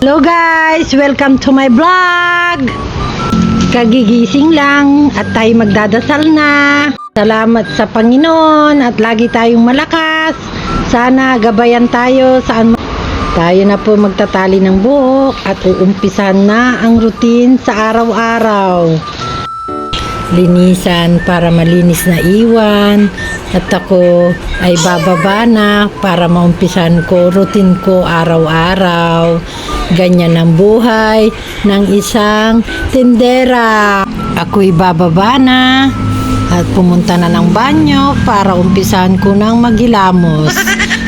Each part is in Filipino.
Hello guys! Welcome to my vlog! Kagigising lang at tayo magdadasal na. Salamat sa Panginoon at lagi tayong malakas. Sana gabayan tayo saan tayo na po magtatali ng buhok at uumpisan na ang routine sa araw-araw. Linisan para malinis na iwan at ako ay bababa na para maumpisan ko routine ko araw-araw. Ganyan ang buhay ng isang tindera. Ako'y bababa na at pumunta na ng banyo para umpisahan ko ng maghilamos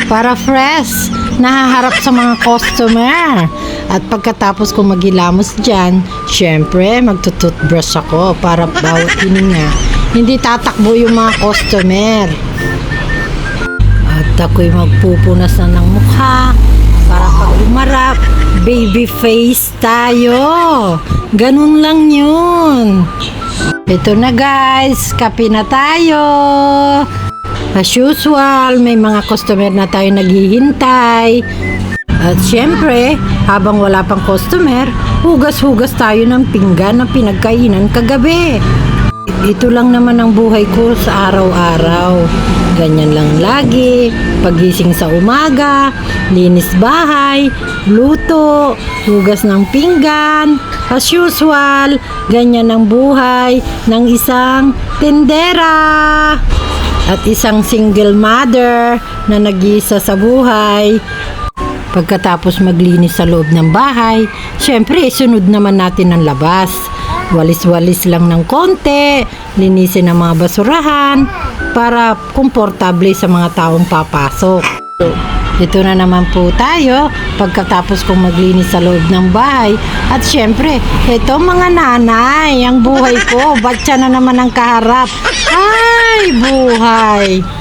para fresh nahaharap sa mga customer. At pagkatapos ko maghilamos dyan, syempre magtututbrush ako para bawat hininga hindi tatakbo yung mga customer. At ako'y magpupunas na ng mukha para pag umarap, baby face tayo. Ganun lang yun. Ito na guys, kape na tayo. As usual, may mga customer na tayo naghihintay. At syempre, habang wala pang customer, hugas-hugas tayo ng pinggan na pinagkainan kagabi. Ito lang naman ang buhay ko sa araw-araw. Ganyan lang lagi. Pagising sa umaga, linis bahay, luto, hugas ng pinggan. As usual, ganyan ang buhay ng isang tindera. At isang single mother na nag-iisa sa buhay. Pagkatapos maglinis sa loob ng bahay, syempre sunod naman natin ang labas. Walis-walis lang ng konti, linisin ang mga basurahan para komportable sa mga taong papasok. Ito na naman po tayo pagkatapos kong maglinis sa loob ng bahay. At syempre, ito mga nanay, ang buhay ko, ba't siya na naman ang kaharap? Ay, buhay!